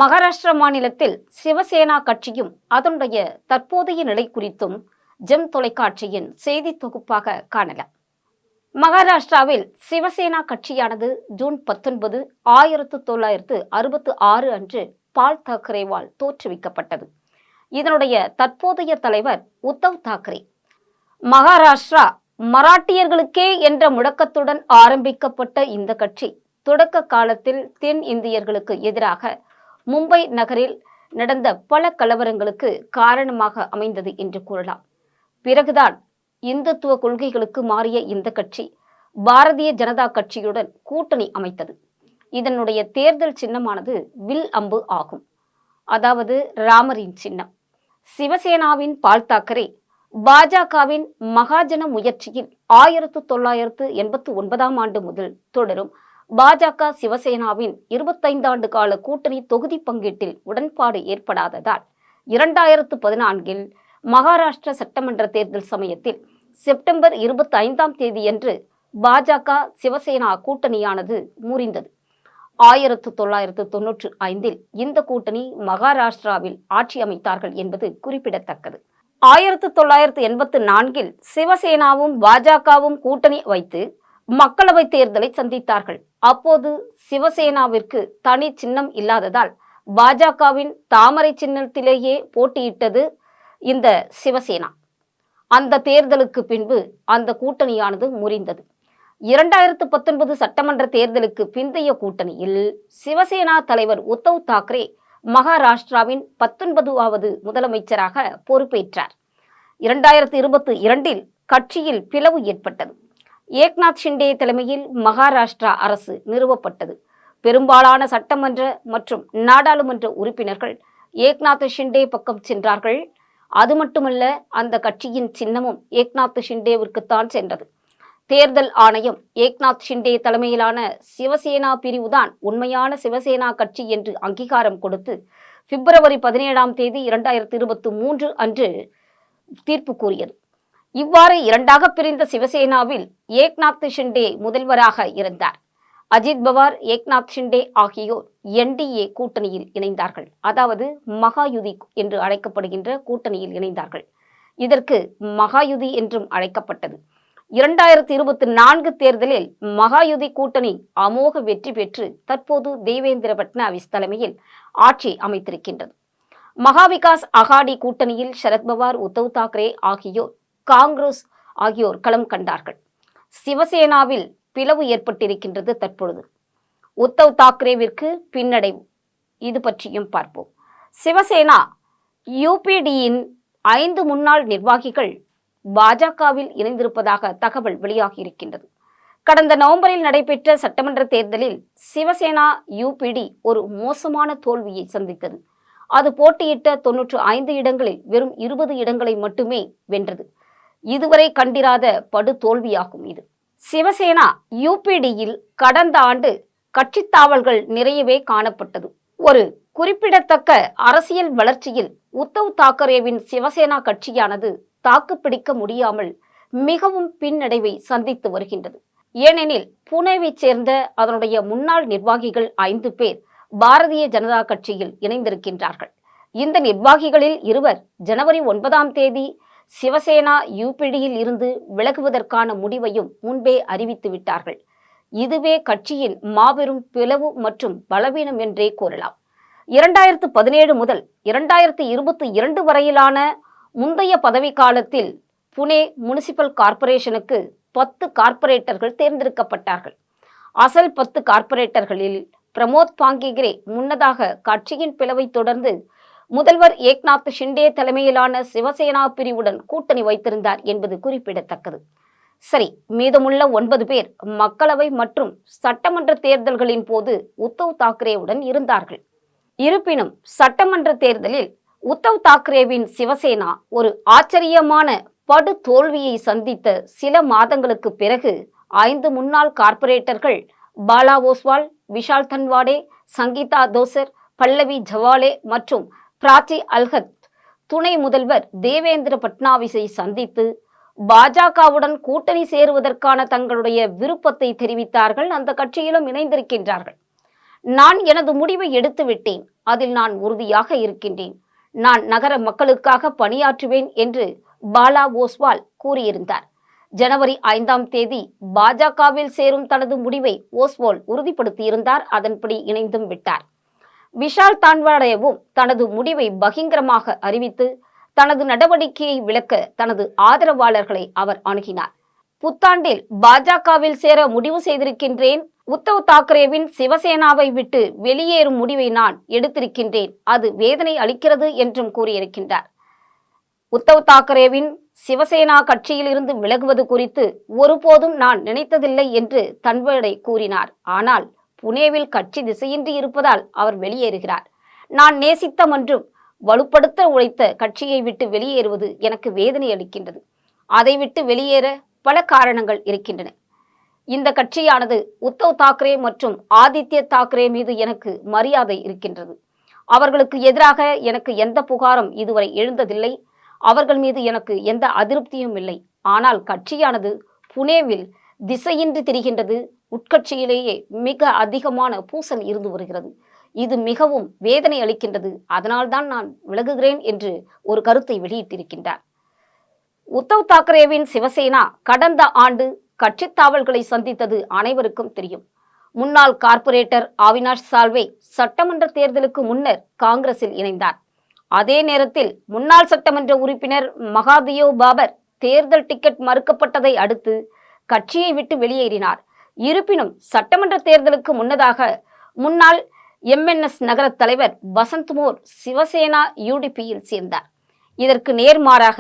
மகாராஷ்டிரா மாநிலத்தில் சிவசேனா கட்சியும் அதனுடைய தற்போதைய நிலை குறித்தும் ஜெம் தொலைக்காட்சியின் செய்தி தொகுப்பாக காணலாம். மகாராஷ்டிராவில் சிவசேனா கட்சியானது ஜூன் 19, 1966 அன்று பால் தாக்கரேவால் தோற்றுவிக்கப்பட்டது. இதனுடைய தற்போதைய தலைவர் உத்தவ் தாக்கரே. மகாராஷ்டிரா மராட்டியர்களுக்கே என்ற முழக்கத்துடன் ஆரம்பிக்கப்பட்ட இந்த கட்சி தொடக்க காலத்தில் தென் இந்தியர்களுக்கு எதிராக மும்பை நகரில் நடந்த பல கலவரங்களுக்கு காரணமாக அமைந்தது என்று கூறலாம். பிறகுதான் இந்துத்துவ கொள்கைகளுக்கு மாறிய இந்த கட்சி பாரதிய ஜனதா கட்சியுடன் கூட்டணி அமைத்தது. இதனுடைய தேர்தல் சின்னமானது வில் அம்பு ஆகும், அதாவது ராமரின் சின்னம். சிவசேனாவின் பால் தாக்கரே பாஜகவின் மகாஜன முயற்சியில் 1989 ஆண்டு முதல் தொடரும் பாஜக சிவசேனாவின் 25 ஆண்டு கால கூட்டணி தொகுதி பங்கீட்டில் உடன்பாடு ஏற்படாததால் 2014 மகாராஷ்டிர சட்டமன்ற தேர்தல் சமயத்தில் செப்டம்பர் 25ஆம் தேதியன்று பாஜக சிவசேனா கூட்டணியானது முறிந்தது. 1995 இந்த கூட்டணி மகாராஷ்டிராவில் ஆட்சி அமைத்தார்கள் என்பது குறிப்பிடத்தக்கது. 1984 சிவசேனாவும் பாஜகவும் கூட்டணி வைத்து மக்களவைத் தேர்தலை சந்தித்தார்கள். அப்போது சிவசேனாவிற்கு தனி சின்னம் இல்லாததால் பாஜகவின் தாமரை சின்னத்திலேயே போட்டியிட்டது இந்த சிவசேனா. அந்த தேர்தலுக்கு பின்பு அந்த கூட்டணியானது முறிந்தது. 2019 சட்டமன்ற தேர்தலுக்கு பிந்தைய கூட்டணியில் சிவசேனா தலைவர் உத்தவ் தாக்கரே மகாராஷ்டிராவின் 19வது முதலமைச்சராக பொறுப்பேற்றார். 2022 கட்சியில் பிளவு ஏற்பட்டது. ஏக்நாத் ஷிண்டே தலைமையில் மகாராஷ்டிரா அரசு நிறுவப்பட்டது. பெரும்பாலான சட்டமன்ற மற்றும் நாடாளுமன்ற உறுப்பினர்கள் ஏக்நாத் ஷிண்டே பக்கம் சென்றார்கள். அது மட்டுமல்ல, அந்த கட்சியின் சின்னமும் ஏக்நாத் ஷிண்டேவிற்குத்தான் சென்றது. தேர்தல் ஆணையம் ஏக்நாத் ஷிண்டே தலைமையிலான சிவசேனா பிரிவுதான் உண்மையான சிவசேனா கட்சி என்று அங்கீகாரம் கொடுத்து பிப்ரவரி 17ஆம் தேதி 2023 அன்று தீர்ப்பு கூறியது. இவ்வாறு இரண்டாக பிரிந்த சிவசேனாவில் ஏக்நாத் ஷிண்டே முதல்வராக இருந்தார். அஜித் பவார், ஏக்நாத் ஷிண்டே ஆகியோர் NDA கூட்டணியில் இணைந்தார்கள், அதாவது மகாயுதி என்று அழைக்கப்படுகின்ற கூட்டணியில் இணைந்தார்கள். இதற்கு மகாயுதி என்றும் அழைக்கப்பட்டது. 2024 தேர்தலில் மகாயுதி கூட்டணி அமோக வெற்றி பெற்று தற்போது தேவேந்திர பட்னாவிஸ் தலைமையில் ஆட்சி அமைத்திருக்கின்றது. மகாவிகாஸ் அகாடி கூட்டணியில் சரத்பவார், உத்தவ் தாக்கரே ஆகியோர், காங்கிரஸ் ஆகியோர் களம் கண்டார்கள். சிவசேனாவில் பிளவு ஏற்பட்டிருக்கின்றது தற்பொழுது. உத்தவ் தாக்கரேவிற்கு பின்னடைவு, இது பற்றியும் பார்ப்போம். சிவசேனா UPDயின் 5 முன்னாள் நிர்வாகிகள் பாஜகவில் இணைந்திருப்பதாக தகவல் வெளியாகியிருக்கின்றது. கடந்த நவம்பரில் நடைபெற்ற சட்டமன்ற தேர்தலில் சிவசேனா UPD ஒரு மோசமான தோல்வியை சந்தித்தது. அது போட்டியிட்ட 95 இடங்களில் வெறும் 20 இடங்களை மட்டுமே வென்றது. இதுவரை கண்டிராத படு தோல்வியாகும் இது. சிவசேனா UPDயில் கடந்த ஆண்டு கட்சித் தாவல்கள் நிறையவே காணப்பட்டது. ஒரு குறிப்பிடத்தக்க அரசியல் வளர்ச்சியில் உத்தவ் தாக்கரேவின் சிவசேனா கட்சியானது தாக்குப்பிடிக்க முடியாமல் மிகவும் பின்னடைவை சந்தித்து வருகின்றது. ஏனெனில் புனேவைச் சேர்ந்த அதனுடைய முன்னாள் நிர்வாகிகள் 5 பேர் பாரதிய ஜனதா கட்சியில் இணைந்திருக்கின்றார்கள். இந்த நிர்வாகிகளில் 2 ஜனவரி 9ஆம் தேதி சிவசேனா UPDயில் இருந்து விலகுவதற்கான முடிவையும் முன்பே அறிவித்து விட்டார்கள். இதுவே கட்சியின் மாபெரும் பிளவு மற்றும் பலவீனம் என்றே கூறலாம். 2017 முதல் 2022 வரையிலான முந்தைய பதவி காலத்தில் புனே முனிசிபல் கார்ப்பரேஷனுக்கு 10 கார்ப்பரேட்டர்கள் தேர்ந்தெடுக்கப்பட்டார்கள். அசல் 10 கார்ப்பரேட்டர்களில் பிரமோத் பாங்கிகிரே முன்னதாக கட்சியின் பிளவை தொடர்ந்து முதல்வர் ஏக்நாத் ஷிண்டே தலைமையிலான சிவசேனா பிரிவுடன் கூட்டணி வைத்திருந்தார் என்பது குறிப்பிடத்தக்கது. சரி, மீதமுள்ள 9 பேர் மக்களவை மற்றும் சட்டமன்ற தேர்தல்களின் போது உத்தவ் தாக்கரேவுடன் இருந்தார்கள். இருப்பினும் சட்டமன்ற தேர்தலில் உத்தவ் தாக்கரேவின் சிவசேனா ஒரு ஆச்சரியமான படு தோல்வியை சந்தித்த சில மாதங்களுக்கு பிறகு 5 முன்னாள் கார்ப்பரேட்டர்கள் பாலா ஓஸ்வால், விஷால் தன்வாடே, சங்கீதா தோசர், பல்லவி ஜவாலே மற்றும் பிராச்சி அல்ஹத் துணை முதல்வர் தேவேந்திர பட்னாவிஸை சந்தித்து பாஜகவுடன் கூட்டணி சேருவதற்கான தங்களுடைய விருப்பத்தை தெரிவித்தார்கள். அந்த கட்சியிலும் இணைந்திருக்கின்றார்கள். நான் எனது முடிவை எடுத்துவிட்டேன். அதில் நான் உறுதியாக இருக்கின்றேன். நான் நகர மக்களுக்காக பணியாற்றுவேன் என்று பாலா ஓஸ்வால் கூறியிருந்தார். ஜனவரி 5ஆம் தேதி பாஜகவில் சேரும் தனது முடிவை ஓஸ்வால் உறுதிப்படுத்தியிருந்தார். அதன்படி இணைந்தும் விட்டார். விஷால் தான்வாடேவும் தனது முடிவை பகிரங்கமாக அறிவித்து தனது நடவடிக்கையை விளக்க தனது ஆதரவாளர்களை அவர் அணுகினார். புத்தாண்டில் பாஜகவில் சேர முடிவு செய்திருக்கின்றேன். உத்தவ் தாக்கரேவின் சிவசேனாவை விட்டு வெளியேறும் முடிவை நான் எடுத்திருக்கின்றேன். அது வேதனை அளிக்கிறது என்றும் கூறியிருக்கின்றார். உத்தவ் தாக்கரேவின் சிவசேனா கட்சியில் இருந்து விலகுவது குறித்து ஒருபோதும் நான் நினைத்ததில்லை என்று தன்வாடே கூறினார். ஆனால் புனேவில் கட்சி திசையின்றி இருப்பதால் அவர் வெளியேறுகிறார். நான் நேசித்த மற்றும் வலுப்படுத்த உழைத்த கட்சியை விட்டு வெளியேறுவது எனக்கு வேதனை அளிக்கின்றது. அதை விட்டு வெளியேற பல காரணங்கள் இருக்கின்றன. இந்த கட்சியானது உத்தவ் தாக்கரே மற்றும் ஆதித்ய தாக்கரே மீது எனக்கு மரியாதை இருக்கின்றது. அவர்களுக்கு எதிராக எனக்கு எந்த புகாரும் இதுவரை எழுந்ததில்லை. அவர்கள் மீது எனக்கு எந்த அதிருப்தியும் இல்லை. ஆனால் கட்சியானது புனேவில் திசையின்றி திரிகின்றது. உட்கட்சியிலேயே மிக அதிகமான பூசல் இருந்து வருகிறது. இது மிகவும் வேதனை அளிக்கின்றது. அதனால்தான் நான் விலகுகிறேன் என்று ஒரு கருத்தை வெளியிட்டிருக்கின்றார். உத்தவ் தாக்கரேவின் சிவசேனா கடந்த ஆண்டு கட்சி தாவல்களை சந்தித்தது அனைவருக்கும் தெரியும். முன்னாள் கார்ப்பரேட்டர் அவினாஷ் சால்வே சட்டமன்ற தேர்தலுக்கு முன்னர் காங்கிரஸில் இணைந்தார். அதே நேரத்தில் முன்னாள் சட்டமன்ற உறுப்பினர் மகாதேவ் பாபர் தேர்தல் டிக்கெட் மறுக்கப்பட்டதை அடுத்து கட்சியை விட்டு வெளியேறினார். இருப்பினும் சட்டமன்ற தேர்தலுக்கு முன்னதாக முன்னாள் MNS நகர தலைவர் வசந்த் மோர் சிவசேனா UDPயில் சேர்ந்தார். இதற்கு நேர்மாறாக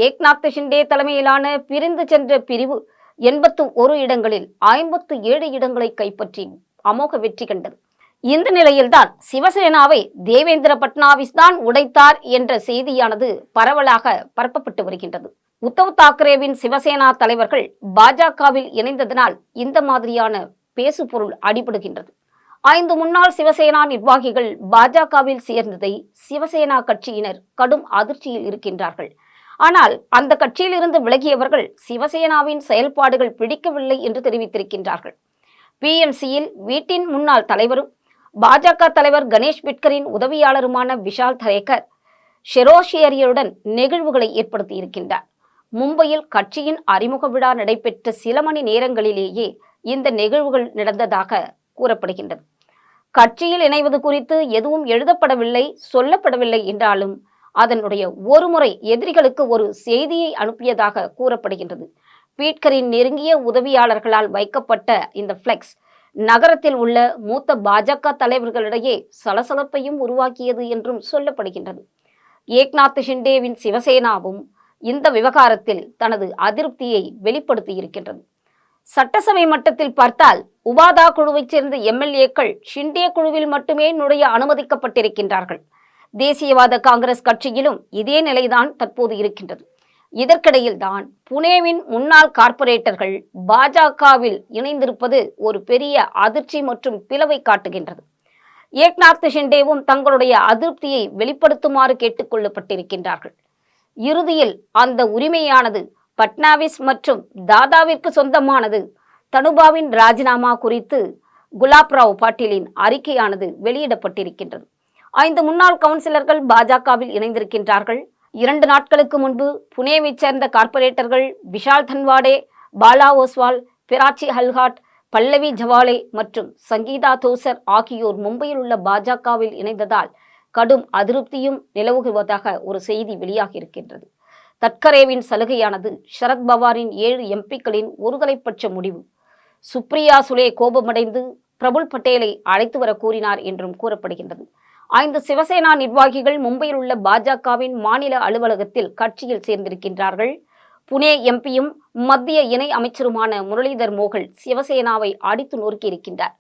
ஏக்நாத் ஷிண்டே தலைமையிலான பிரிந்து சென்ற பிரிவு 81 இடங்களில் 57 இடங்களை கைப்பற்றி அமோக வெற்றி கண்டது. இந்த நிலையில்தான் சிவசேனாவை தேவேந்திர பட்னாவிஸ் தான் உடைத்தார் என்ற செய்தியானது பரவலாக பரப்பப்பட்டு வருகின்றது. உத்தவ் தாக்கரேவின் சிவசேனா தலைவர்கள் பாஜகவில் இணைந்ததனால் இந்த மாதிரியான பேசுபொருள் அடிபடுகின்றது. 5 முன்னாள் சிவசேனா நிர்வாகிகள் பாஜகவில் சேர்ந்ததை சிவசேனா கட்சியினர் கடும் அதிர்ச்சியில் இருக்கின்றார்கள். ஆனால் அந்த கட்சியில் இருந்து விலகியவர்கள் சிவசேனாவின் செயல்பாடுகள் பிடிக்கவில்லை என்று தெரிவித்திருக்கின்றார்கள். PMCயில் வீட்டின் முன்னாள் தலைவரும் பாஜக தலைவர் கணேஷ் பிட்கரின் உதவியாளருமான விஷால் தரேக்கர் ஷெரோஷியரியுடன் நிகழ்வுகளை ஏற்படுத்தி இருக்கின்றார். மும்பையில் கட்சியின் அறிமுக விழா நடைபெற்ற சில மணி நேரங்களிலேயே இந்த நிகழ்வுகள் நடந்ததாக கூறப்படுகின்றது. கட்சியில் இணைவது குறித்து எதுவும் எழுதப்படவில்லை, சொல்லப்படவில்லை என்றாலும் அதனுடைய ஒரு முறை எதிரிகளுக்கு ஒரு செய்தியை அனுப்பியதாக கூறப்படுகின்றது. பீட்கரின் நெருங்கிய உதவியாளர்களால் வைக்கப்பட்ட இந்த பிளெக்ஸ் நகரத்தில் உள்ள மூத்த பாஜக தலைவர்களிடையே சலசலப்பையும் உருவாக்கியது என்றும் சொல்லப்படுகின்றது. ஏக்நாத் ஷிண்டேவின் சிவசேனாவும் இந்த விவகாரத்தில் தனது அதிருப்தியை வெளிப்படுத்தி இருக்கின்றது. சட்டசபை மட்டத்தில் பார்த்தால் உபாதா குழுவைச் சேர்ந்த MLAக்கள் ஷிண்டே குழுவில் மட்டுமே நுழைய அனுமதிக்கப்பட்டிருக்கின்றார்கள். தேசியவாத காங்கிரஸ் கட்சியிலும் இதே நிலைதான் தற்போது இருக்கின்றது. இதற்கிடையில் தான் புனேவின் முன்னாள் கார்ப்பரேட்டர்கள் பாஜகவில் இணைந்திருப்பது ஒரு பெரிய அதிர்ச்சி மற்றும் பிளவை காட்டுகின்றது. ஏக்நாத் ஷிண்டேவும் தங்களுடைய அதிருப்தியை வெளிப்படுத்துமாறு கேட்டுக்கொள்ளப்பட்டிருக்கின்றார்கள். இறுதியில் அந்த உரிமையானது பட்னாவிஸ் மற்றும் தாதாவிற்கு சொந்தமானது. தனுபாவின் ராஜினாமா குறித்து குலாப்ராவ் பாட்டீலின் அறிக்கையானது வெளியிடப்பட்டிருக்கின்றது. 5 முன்னாள் கவுன்சிலர்கள் பாஜகவில் இணைந்திருக்கின்றார்கள். 2 நாட்களுக்கு முன்பு புனேவைச் சேர்ந்த கார்ப்பரேட்டர்கள் விஷால் தன்வாடே, பாலா ஓஸ்வால், பிராச்சி ஹல்ஹாட், பல்லவி ஜவாலே மற்றும் சங்கீதா தோசர் ஆகியோர் மும்பையில் உள்ள பாஜகவில் இணைந்ததால் கடும் அதிருப்தியும் நிலவுவதாக ஒரு செய்தி வெளியாகி இருக்கின்றது. தட்கரேவின் சலுகையானது சரத் பவாரின் 7 MPக்களின் ஒருதலைப்பட்ச முடிவு. சுப்ரியா சுலே கோபமடைந்து பிரபுல் பட்டேலை அழைத்து வர கூறினார் என்றும் கூறப்படுகின்றது. 5 சிவசேனா நிர்வாகிகள் மும்பையில் உள்ள பாஜகவின் மாநில அலுவலகத்தில் கட்சியில் சேர்ந்திருக்கின்றார்கள். புனே MPயும் மத்திய இணை அமைச்சருமான முரளிதர் மோகல் சிவசேனாவை அடித்து நொறுக்கியிருக்கின்றார்.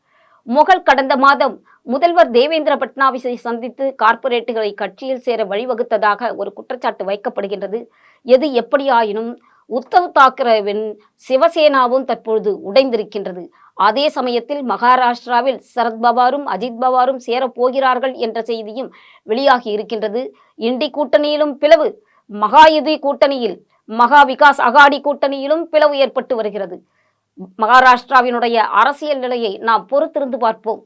மொகல் கடந்த மாதம் முதல்வர் தேவேந்திர பட்னாவிஸை சந்தித்து கார்ப்பரேட்டுகளை கட்சியில் சேர வழிவகுத்ததாக ஒரு குற்றச்சாட்டு வைக்கப்படுகின்றது. எது எப்படியாயினும் உத்தவ் தாக்கரேவின் சிவசேனாவும் தற்பொழுது உடைந்திருக்கின்றது. அதே சமயத்தில் மகாராஷ்டிராவில் சரத் பவாரும் அஜித் பவாரும் சேரப்போகிறார்கள் என்ற செய்தியும் வெளியாகி இருக்கின்றது. இண்டி கூட்டணியிலும் பிளவு, மகாயுதி கூட்டணியில் மகா விகாஸ் அகாடி கூட்டணியிலும் பிளவு ஏற்பட்டு வருகிறது. மகாராஷ்டிராவினுடைய அரசியல் நிலையை நாம் பொறுத்திருந்து பார்ப்போம்.